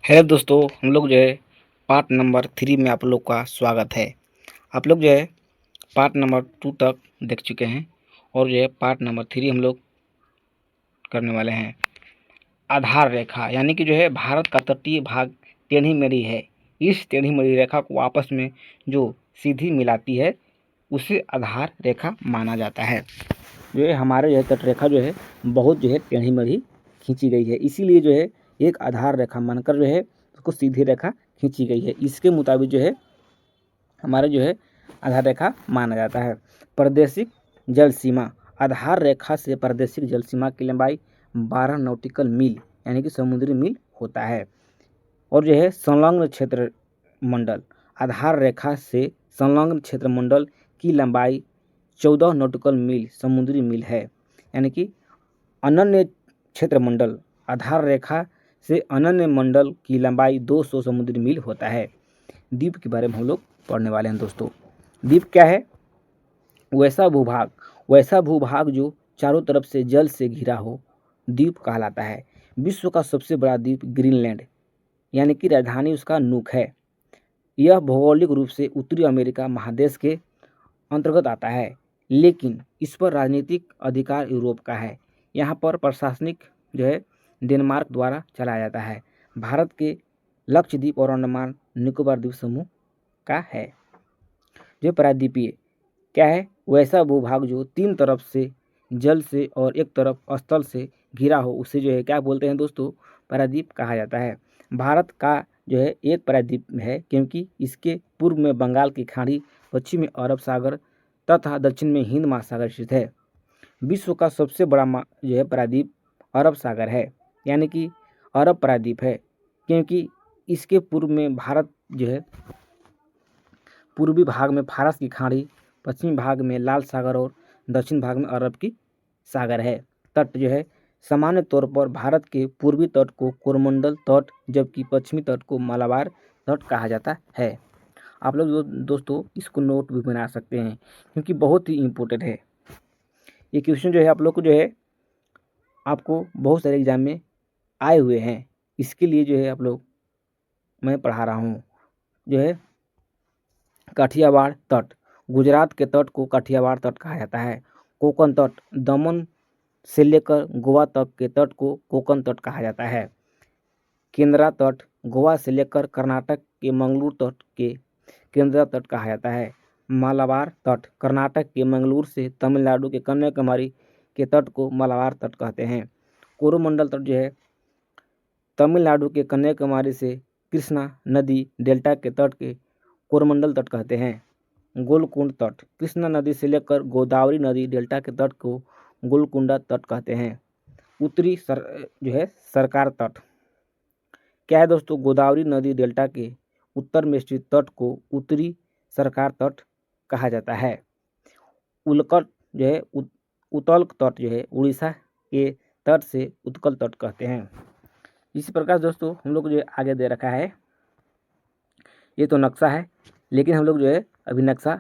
Hello दोस्तों, हम लोग जो है पार्ट नंबर 3 में आप लोग का स्वागत है। आप लोग जो है पार्ट नंबर 2 तक देख चुके हैं और जो है पार्ट नंबर 3 हम लोग करने वाले हैं। आधार रेखा यानी कि जो है भारत का तटीय भाग टेढ़ी मेढ़ी है। इस टेढ़ी मेढ़ी रेखा को आपस में जो सीधी मिलाती है उसे आधार रेखा माना जाता है। जो है हमारे जो है तटरेखा जो है बहुत जो है टेढ़ी मेढ़ी खींची गई है, इसीलिए जो है एक आधार रेखा मानकर जो है उसको सीधी रेखा खींची गई है। इसके मुताबिक जो है हमारा जो है आधार रेखा माना जाता है। प्रादेशिक जल सीमा, आधार रेखा से प्रादेशिक जल सीमा की लंबाई 12 नॉटिकल मील यानी कि समुद्री मील होता है। और जो है संलग्न क्षेत्र मंडल, आधार रेखा से संलग्न क्षेत्र मंडल की लंबाई 14 नॉटिकल मील समुद्री मील है। यानी कि अनन्य क्षेत्र मंडल, आधार रेखा से अनन्य मंडल की लंबाई 200 समुद्री मील होता है। द्वीप के बारे में हम लोग पढ़ने वाले हैं दोस्तों। द्वीप क्या है? वैसा भूभाग जो चारों तरफ से जल से घिरा हो द्वीप कहलाता है। विश्व का सबसे बड़ा द्वीप ग्रीनलैंड यानी कि राजधानी उसका नूक है। यह भौगोलिक रूप से उत्तरी अमेरिका महादेश के अंतर्गत आता है, लेकिन इस पर राजनीतिक अधिकार यूरोप का है। यहाँ पर प्रशासनिक जो है डेनमार्क द्वारा चलाया जाता है। भारत के लक्षद्वीप और अंडमान निकोबार द्वीप समूह का है। जो प्रायद्वीपीय क्या है? वैसा भूभाग जो 3 तरफ से जल से और एक तरफ स्थल से घिरा हो उसे जो है क्या बोलते हैं दोस्तों? प्रायद्वीप कहा जाता है। भारत का जो है एक प्रायद्वीप है क्योंकि इसके पूर्व में बंगाल की खाड़ी, पश्चिम में अरब सागर तथा दक्षिण में हिंद महासागर स्थित है। विश्व का सबसे बड़ा जो है प्रायद्वीप अरब सागर है यानी कि अरब प्रायद्वीप है क्योंकि इसके पूर्व में भारत जो है पूर्वी भाग में फारस की खाड़ी, पश्चिमी भाग में लाल सागर और दक्षिण भाग में अरब की सागर है। तट जो है सामान्य तौर पर भारत के पूर्वी तट को कोरोमंडल तट जबकि पश्चिमी तट को मालाबार तट कहा जाता है। आप लोग दोस्तों इसको नोट भी बना सकते हैं क्योंकि बहुत ही इम्पोर्टेंट है। ये क्वेश्चन जो है आप लोग को जो है आपको बहुत सारे एग्जाम में आए हुए हैं, इसके लिए जो है आप लोग मैं पढ़ा रहा हूँ। जो है काठियावाड़ तट, गुजरात के तट को काठियावाड़ तट कहा जाता है। कोंकण तट, दमन से लेकर गोवा तक के तट को कोंकण तट कहा जाता है। केंद्रा तट, गोवा से लेकर कर्नाटक के मंगलूर तट के केंद्रा तट कहा जाता है। मालाबार तट, कर्नाटक के मंगलूर से तमिलनाडु के कन्याकुमारी के तट को मालाबार तट कहते हैं। कोरोमंडल तट जो है तमिलनाडु के कन्याकुमारी से कृष्णा नदी डेल्टा के तट के कोरोमंडल तट कहते हैं। गोलकुंड तट, कृष्णा नदी से लेकर गोदावरी नदी डेल्टा के तट को गोलकुंडा तट कहते हैं। उत्तरी जो है सरकार तट क्या है दोस्तों? गोदावरी नदी डेल्टा के उत्तर में स्थित तट को उत्तरी सरकार तट कहा जाता है। उल्कल जो है उत्तल तट जो है उड़ीसा के तट से उत्कल तट कहते हैं। इसी प्रकार दोस्तों हम लोग जो है आगे दे रखा है, ये तो नक्शा है, लेकिन हम लोग जो है अभी नक्शा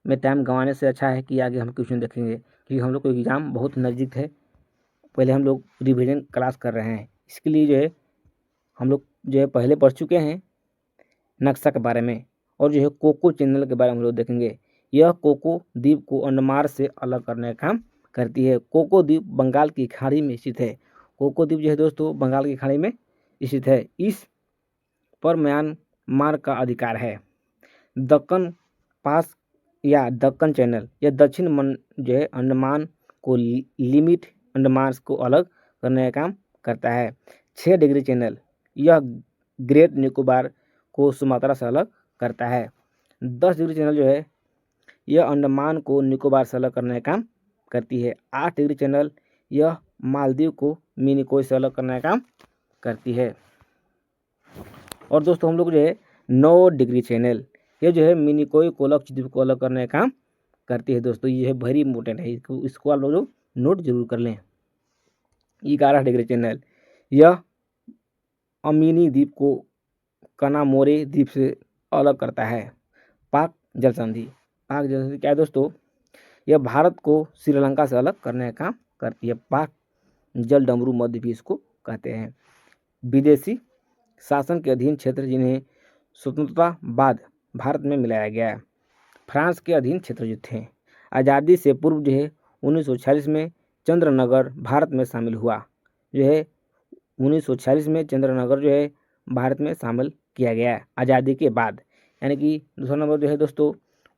में टाइम गंवाने से अच्छा है कि आगे हम क्वेश्चन देखेंगे क्योंकि हम लोग को एग्ज़ाम बहुत नज़दीक है। पहले हम लोग रिवीजन क्लास कर रहे हैं, इसके लिए जो है हम लोग जो है पहले पढ़ चुके हैं नक्शा के बारे में। और जो है कोको चैनल के बारे में हम लोग देखेंगे। यह कोको द्वीप को अंडमान से अलग करने का काम करती है। कोको द्वीप बंगाल की खाड़ी में स्थित है। कोको द्वीप जो है दोस्तों बंगाल की खाड़ी में स्थित है। इस पर म्यांमार का अधिकार है। दक्कन पास या दक्कन चैनल यह दक्षिण जो है अंडमान को लिमिट अंडमान को अलग करने का काम करता है। 6 डिग्री चैनल यह ग्रेट निकोबार को सुमात्रा से अलग करता है। 10 डिग्री चैनल जो है यह अंडमान को निकोबार से अलग करने का काम करती है। 8 डिग्री चैनल यह मालदीव को मिनिकोय से अलग करने का काम करती है। और दोस्तों हम लोग जो है 9 डिग्री चैनल ये जो है मिनिकोय को लक्षद्वीप को अलग करने का काम करती है। दोस्तों ये है वेरी इंपॉर्टेंट है, इसको आप लोग नोट जरूर कर लें। 11 डिग्री चैनल यह अमीनी द्वीप को कनामोरे द्वीप से अलग करता है। पाक जल संधि क्या है दोस्तों? यह भारत को श्रीलंका से अलग करने का काम करती है। पाक जल डमरू मध्य भी इसको कहते हैं। विदेशी शासन के अधीन क्षेत्र जिन्हें स्वतंत्रता बाद भारत में मिलाया गया। फ्रांस के अधीन क्षेत्र जो थे। आज़ादी से पूर्व जो है 1946 में चंद्रनगर भारत में शामिल हुआ। जो है 1946 में चंद्रनगर जो है भारत में शामिल किया गया आज़ादी के बाद। यानी कि दूसरा नंबर जो है दोस्तों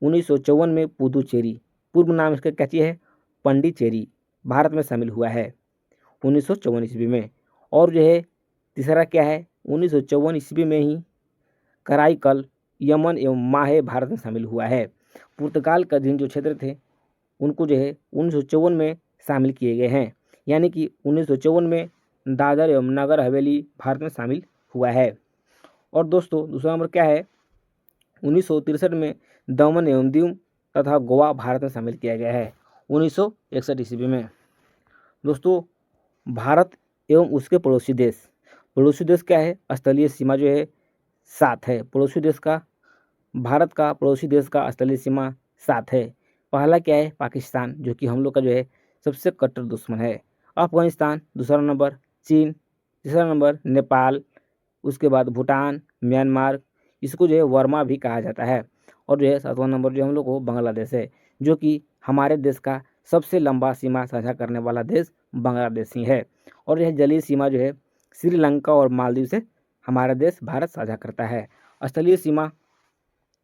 1954 में पुदुचेरी, पूर्व नाम इसका क्या चीज़ है, पंडिचेरी, भारत में शामिल हुआ है 1954 ईस्वी में। और जो है तीसरा क्या है, 1954 ईस्वी में ही कराईकल, यमन एवं माहे भारत में शामिल हुआ है। पुर्तगाल का अधीन जो क्षेत्र थे उनको जो है 1954 में शामिल किए गए हैं। यानी कि 1954 में दादर एवं नगर हवेली भारत में शामिल हुआ है। और दोस्तों दूसरा नंबर क्या है, 1963 में दमन एवं दीव तथा गोवा भारत में शामिल किया गया है 1961 ईस्वी में। दोस्तों भारत एवं उसके पड़ोसी देश क्या है, स्थलीय सीमा जो है 7 है। पड़ोसी देश का, भारत का पड़ोसी देश का स्थलीय सीमा 7 है। पहला क्या है, पाकिस्तान, जो कि हम लोग का जो है सबसे कट्टर दुश्मन है। अफगानिस्तान दूसरा नंबर, चीन तीसरा नंबर, नेपाल, उसके बाद भूटान, म्यांमार, इसको जो है वर्मा भी कहा जाता है। और जो है 7वां नंबर जो हम लोग को बांग्लादेश है, जो कि हमारे देश का सबसे लंबा सीमा साझा करने वाला देश बांग्लादेश ही है। और यह जलीय सीमा जो है श्रीलंका और मालदीव से हमारा देश भारत साझा करता है। स्थलीय सीमा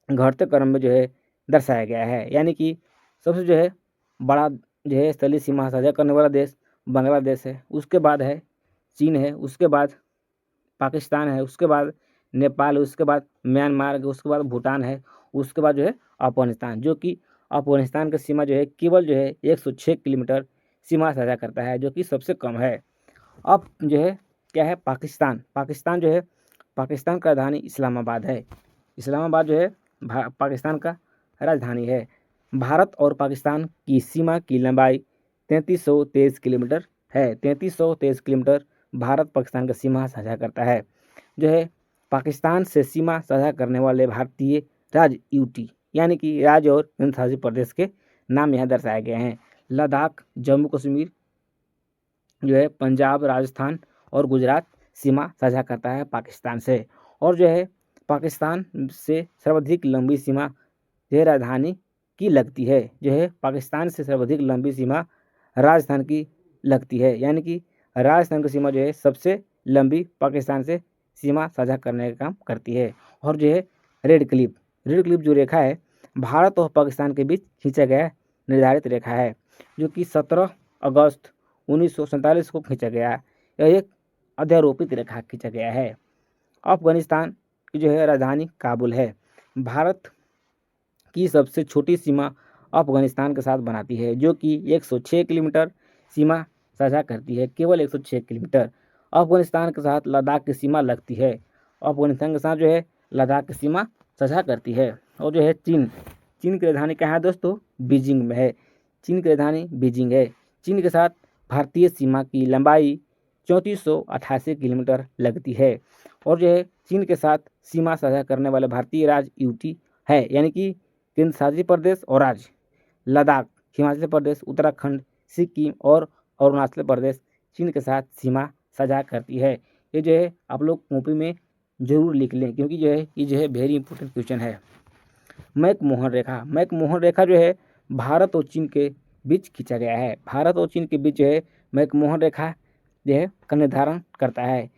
घटते क्रम में जो है दर्शाया गया है। यानी कि सबसे जो है बड़ा जो है स्थलीय सीमा साझा करने वाला देश बांग्लादेश है, उसके बाद है चीन है, उसके बाद पाकिस्तान है, उसके बाद नेपाल है, उसके बाद म्यांमार है, उसके बाद भूटान है, उसके बाद जो है अफगानिस्तान, जो कि अफगानिस्तान की सीमा जो है केवल जो है 106 किलोमीटर सीमा साझा करता है, जो कि सबसे कम है। अब जो है क्या है, पाकिस्तान जो है, पाकिस्तान का राजधानी इस्लामाबाद है। इस्लामाबाद जो है पाकिस्तान का राजधानी है। भारत और पाकिस्तान की सीमा की लंबाई 3323 किलोमीटर है। 3323 किलोमीटर भारत पाकिस्तान का सीमा साझा करता है। जो है पाकिस्तान से सीमा साझा करने वाले भारतीय राज्य यूटी यानी कि राज्य और केंद्र शासित प्रदेश के नाम यहाँ दर्शाए गए हैं। लद्दाख, जम्मू कश्मीर, जो है पंजाब, राजस्थान और गुजरात सीमा साझा करता है पाकिस्तान से। और जो है पाकिस्तान से सर्वाधिक लंबी सीमा जो है राजधानी की लगती है। जो है पाकिस्तान से सर्वाधिक लंबी सीमा राजस्थान की लगती है। यानी कि राजस्थान की सीमा जो है सबसे लंबी पाकिस्तान से सीमा साझा करने का काम करती है। और जो है रेड क्लिप जो रेखा है भारत और पाकिस्तान के बीच खींचा गया निर्धारित रेखा है, जो कि 17 अगस्त 1947 को खींचा गया। यह एक अध्यारोपित रेखा खींचा गया है। अफगानिस्तान की जो है राजधानी काबुल है। भारत की सबसे छोटी सीमा अफगानिस्तान के साथ बनाती है, जो कि 106 किलोमीटर सीमा साझा करती है, केवल 106 किलोमीटर। अफगानिस्तान के साथ लद्दाख की सीमा लगती है। अफगानिस्तान के साथ जो है लद्दाख की सीमा साझा करती है। और जो है चीन की राजधानी कहाँ है दोस्तों, बीजिंग में है। चीन की राजधानी बीजिंग है। चीन के साथ भारतीय सीमा की लंबाई 3488 किलोमीटर लगती है। और जो है चीन के साथ सीमा साझा करने वाले भारतीय राज्य यूटी है, यानी कि केंद्र शासित प्रदेश और राज्य लद्दाख, हिमाचल प्रदेश, उत्तराखंड, सिक्किम और अरुणाचल प्रदेश चीन के साथ सीमा साझा करती है। ये जो है आप लोग कॉपी में जरूर लिख लें, क्योंकि जो है ये जो है वेरी इंपॉर्टेंट क्वेश्चन है। मैकमोहन रेखा जो है भारत और चीन के बीच खींचा गया है। भारत और चीन के बीच जो है मैकमोहन रेखा जो है का निर्धारण करता है।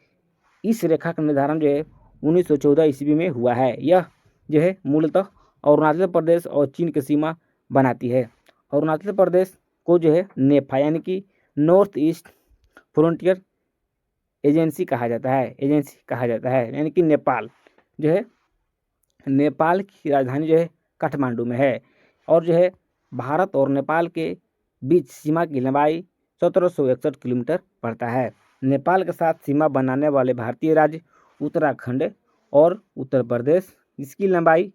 इस रेखा का निर्धारण जो है 1914 ईस्वी में हुआ है। यह जो है मूलतः अरुणाचल प्रदेश और चीन की सीमा बनाती है। अरुणाचल प्रदेश को जो है नेफा यानी कि नॉर्थ ईस्ट फ्रंटियर एजेंसी कहा जाता है, यानी कि नेपाल जो है, नेपाल की राजधानी जो है काठमांडू में है। और जो है भारत और नेपाल के बीच सीमा की लंबाई 1761 किलोमीटर पड़ता है। नेपाल के साथ सीमा बनाने वाले भारतीय राज्य उत्तराखंड और उत्तर प्रदेश, इसकी लंबाई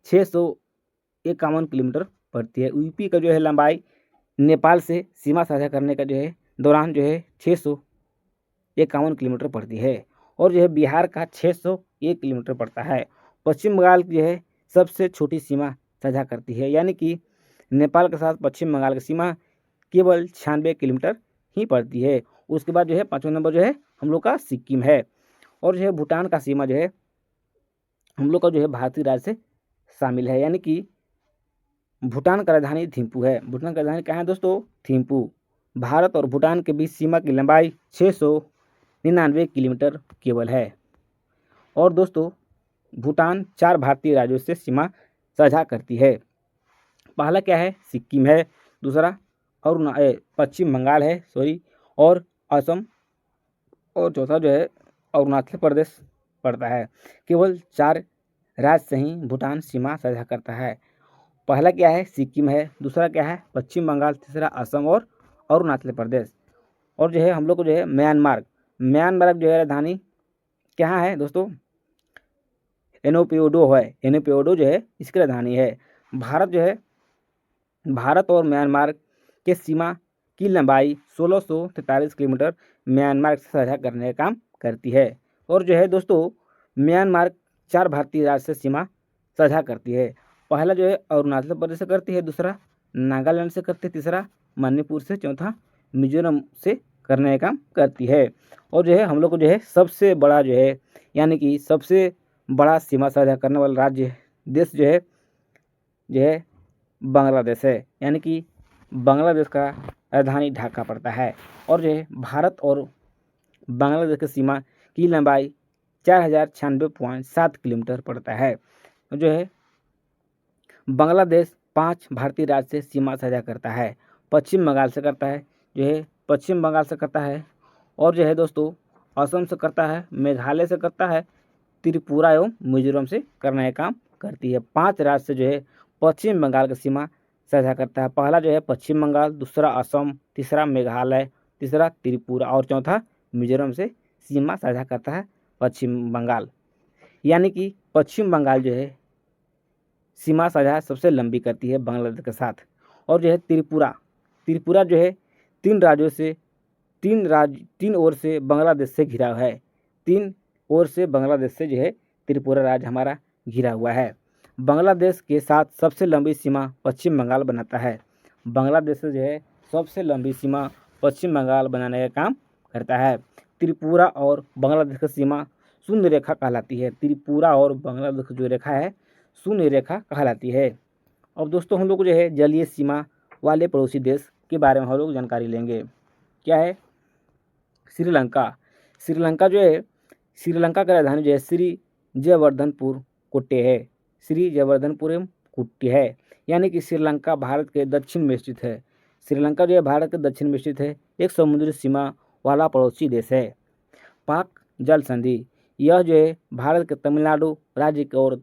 651 किलोमीटर पड़ती है। यूपी का जो है लंबाई नेपाल से सीमा साझा करने का जो है दौरान जो है 651 किलोमीटर पड़ती है। और जो है बिहार का 601 किलोमीटर पड़ता है। पश्चिम बंगाल की जो है सबसे छोटी सीमा साझा करती है, यानी कि नेपाल के साथ पश्चिम बंगाल की सीमा केवल 96 किलोमीटर ही पड़ती है। उसके बाद जो है 5वां नंबर जो है हम लोग का सिक्किम है। और जो है भूटान का सीमा जो है हम लोग का जो है भारतीय राज्य से शामिल है, यानी कि भूटान का राजधानी थिम्पू है। भूटान का राजधानी कहाँ है दोस्तों? थिम्पू। भारत और भूटान के बीच सीमा की लंबाई 699 किलोमीटर केवल है। और दोस्तों भूटान 4 भारतीय राज्यों से सीमा साझा करती है। पहला क्या है? सिक्किम है। दूसरा पश्चिम बंगाल है, और असम, और चौथा जो है अरुणाचल प्रदेश पड़ता है। केवल 4 राज्य से ही भूटान सीमा साझा करता है। पहला क्या है? सिक्किम है। दूसरा क्या है? पश्चिम बंगाल। तीसरा असम और अरुणाचल प्रदेश। और जो है हम लोग को जो है म्यांमार जो है राजधानी कहाँ है दोस्तों? एनोपियोडो है। एनोपियोडो जो है इसकी राजधानी है। भारत और म्यांमार के सीमा की लंबाई 1643 किलोमीटर म्यांमार से साझा करने का काम करती है। और जो है दोस्तों म्यांमार 4 भारतीय राज्य से सीमा साझा करती है। पहला जो है अरुणाचल प्रदेश से करती है, दूसरा नागालैंड से करती है, तीसरा मणिपुर से, चौथा मिजोरम से करने का काम करती है। और जो है हम लोग को जो है सबसे बड़ा जो है यानी कि सबसे बड़ा सीमा साझा करने वाला देश जो है बांग्लादेश है, यानी कि बांग्लादेश का राजधानी ढाका पड़ता है। और जो है भारत और बांग्लादेश की सीमा की लंबाई 4096.7 किलोमीटर पड़ता है। जो है बांग्लादेश 5 भारतीय राज्य से सीमा साझा करता है। पश्चिम बंगाल से करता है, और जो है दोस्तों असम से करता है, मेघालय से करता है, त्रिपुरा एवं मिजोरम से करने का काम करती है। 5 राज्य से जो है पश्चिम बंगाल की सीमा साझा करता है। पहला जो है पश्चिम बंगाल, दूसरा असम, तीसरा मेघालय, तीसरा त्रिपुरा और चौथा मिजोरम से सीमा साझा करता है पश्चिम बंगाल। यानी कि पश्चिम बंगाल जो है सीमा साझा सबसे लंबी करती है बांग्लादेश के साथ। और जो है त्रिपुरा जो है 3 ओर से बांग्लादेश से घिरा हुआ है। 3 ओर से बांग्लादेश से जो है त्रिपुरा राज्य हमारा घिरा हुआ है। बांग्लादेश के साथ सबसे लंबी सीमा पश्चिम बंगाल बनाता है। बांग्लादेश से जो है सबसे लंबी सीमा पश्चिम बंगाल बनाने का काम करता है। त्रिपुरा और बांग्लादेश की सीमा शून्य रेखा कहलाती है। त्रिपुरा और बांग्लादेश की जो रेखा है शून्य रेखा कहलाती है। अब दोस्तों हम लोग जो है जलीय सीमा वाले पड़ोसी देश के बारे में हम लोग जानकारी लेंगे। क्या है? श्रीलंका जो है श्रीलंका का राजधानी जो है श्री जयवर्धनपुर कोट्टे है। श्री जयवर्धनपुरम कुट्टी है, यानी कि श्रीलंका भारत के दक्षिण में स्थित है। श्रीलंका जो है भारत के दक्षिण में स्थित है, एक समुद्री सीमा वाला पड़ोसी देश है। पाक जल संधि, यह जो है भारत के तमिलनाडु राज्य के और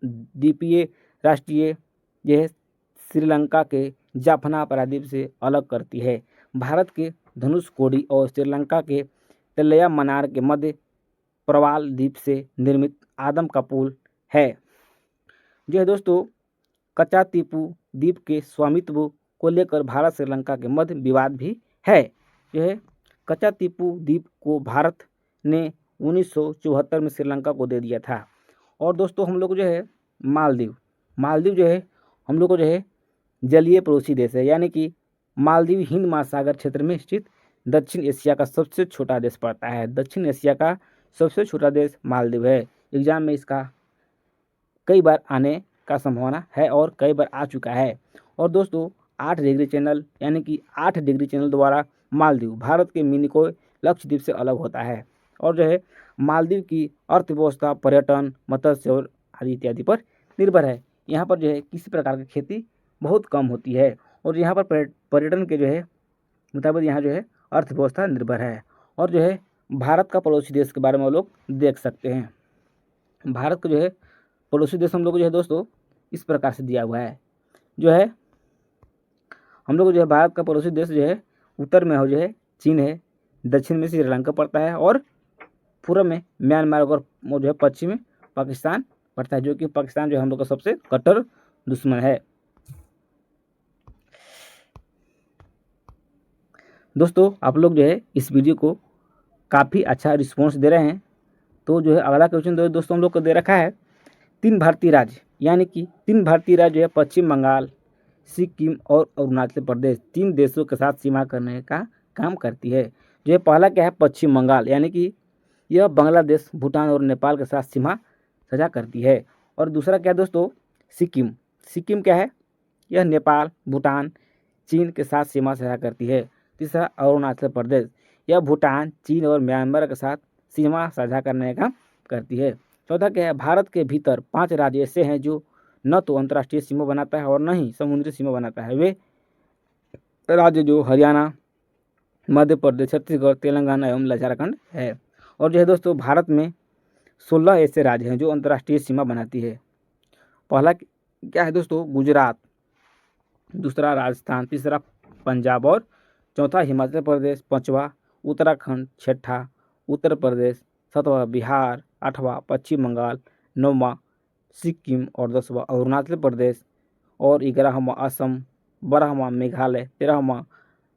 द्वीपीय राष्ट्रीय जो है श्रीलंका के जाफना प्रायद्वीप से अलग करती है। भारत के धनुषकोडी और श्रीलंका के तलैया मन्नार के मध्य प्रवाल द्वीप से निर्मित आदम का पुल है। जो है दोस्तों कचातीपू द्वीप के स्वामित्व को लेकर भारत श्रीलंका के मध्य विवाद भी है। जो है कचातीपू द्वीप को भारत ने 1974 में श्रीलंका को दे दिया था। और दोस्तों हम लोग जो है मालदीव जो है हम लोग को जो है जलीय पड़ोसी देश है, यानी कि मालदीव हिंद महासागर क्षेत्र में स्थित दक्षिण एशिया का सबसे छोटा देश पड़ता है। दक्षिण एशिया का सबसे छोटा देश मालदीव है। एग्जाम में इसका कई बार आने का संभावना है और कई बार आ चुका है। और दोस्तों 8 डिग्री चैनल यानी कि 8 डिग्री चैनल द्वारा मालदीव भारत के मिनिकोय लक्षद्वीप से अलग होता है। और जो है मालदीव की अर्थव्यवस्था पर्यटन, मत्स्य और आदि इत्यादि पर निर्भर है। यहाँ पर जो है किसी प्रकार की खेती बहुत कम होती है और यहाँ पर पर्यटन के जो है मुताबिक यहाँ जो है अर्थव्यवस्था निर्भर है। और जो है भारत का पड़ोसी देश के बारे में वो लोग देख सकते हैं। भारत का जो है पड़ोसी देश हम लोग को जो है दोस्तों इस प्रकार से दिया हुआ है। जो है हम लोग को जो है भारत का पड़ोसी देश जो है उत्तर में हो जो है चीन है, दक्षिण में श्रीलंका पड़ता है और पूर्व में म्यांमार और जो है पश्चिम में पाकिस्तान पड़ता है, जो कि पाकिस्तान जो हम लोग का सबसे कट्टर दुश्मन है। दोस्तों आप लोग जो है इस वीडियो को काफ़ी अच्छा रिस्पॉन्स दे रहे हैं, तो जो है अगला क्वेश्चन दोस्तों हम लोग को दे रखा है 3 भारतीय राज्य, यानी कि 3 भारतीय राज्य जो है पश्चिम बंगाल, सिक्किम और अरुणाचल प्रदेश 3 देशों के साथ सीमा करने का काम करती है। जो है पहला क्या है पश्चिम बंगाल, यानी कि यह बांग्लादेश, भूटान और नेपाल के साथ सीमा साझा करती है। और दूसरा क्या है दोस्तों, सिक्किम। सिक्किम क्या है, यह नेपाल, भूटान, चीन के साथ सीमा साझा करती है। तीसरा अरुणाचल प्रदेश, यह भूटान, चीन और म्यांमार के साथ सीमा साझा करने का करती है। चौथा क्या है, भारत के भीतर 5 राज्य ऐसे हैं जो न तो अंतर्राष्ट्रीय सीमा बनाता है और न ही समुद्री सीमा बनाता है। वे राज्य जो हरियाणा, मध्य प्रदेश, छत्तीसगढ़, तेलंगाना एवं झारखंड है। और जो है दोस्तों, भारत में 16 ऐसे राज्य हैं जो अंतर्राष्ट्रीय सीमा बनाती है। पहला क्या है दोस्तों, गुजरात, दूसरा राजस्थान, तीसरा पंजाब और चौथा हिमाचल प्रदेश, पांचवा उत्तराखंड, छठा उत्तर प्रदेश, सातवां बिहार, आठवां पश्चिम बंगाल, नौवां सिक्किम और 10वां अरुणाचल प्रदेश और 11वां असम, 12वां मेघालय, 13वां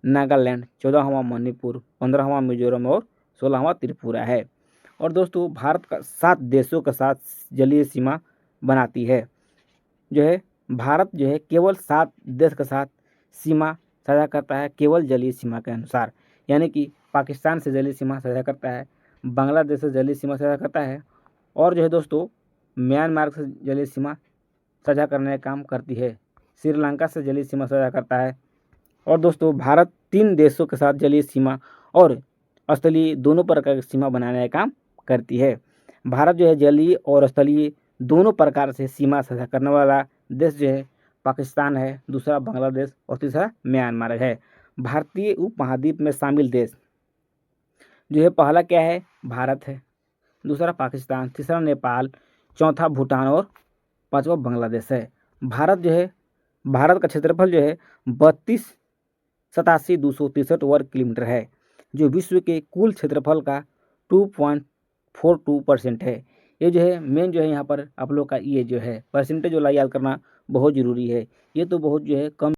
नागालैंड, 14वां मणिपुर, 15वां मिजोरम और 16वां त्रिपुरा है। और दोस्तों, भारत का 7 देशों के साथ जलीय सीमा बनाती है। जो है भारत जो है केवल 7 देश के साथ सीमा साझा करता है, केवल जलीय सीमा के अनुसार। यानी कि पाकिस्तान से जलीय सीमा साझा करता है, बांग्लादेश से जलीय सीमा साझा करता है और जो है दोस्तों, म्यांमार से जलीय सीमा साझा करने का काम करती है, श्रीलंका से जलीय सीमा साझा करता है। और दोस्तों, भारत 3 देशों के साथ जलीय सीमा और स्थलीय दोनों प्रकार की सीमा बनाने का काम करती है। भारत जो है जलीय और स्थलीय दोनों प्रकार से सीमा साझा करने वाला देश जो है पाकिस्तान है, दूसरा बांग्लादेश और तीसरा म्यांमार है। भारतीय उपमहाद्वीप में शामिल देश जो है, पहला क्या है, भारत है, दूसरा पाकिस्तान, तीसरा नेपाल, चौथा भूटान और पांचवा बांग्लादेश है। भारत जो है, भारत का क्षेत्रफल जो है 32,87,263 वर्ग किलोमीटर है, जो विश्व के कुल क्षेत्रफल का 2.42% है। ये जो है मेन जो है यहाँ पर आप लोग का ये जो है परसेंटेज वाला याद करना बहुत ज़रूरी है। ये तो बहुत जो है कम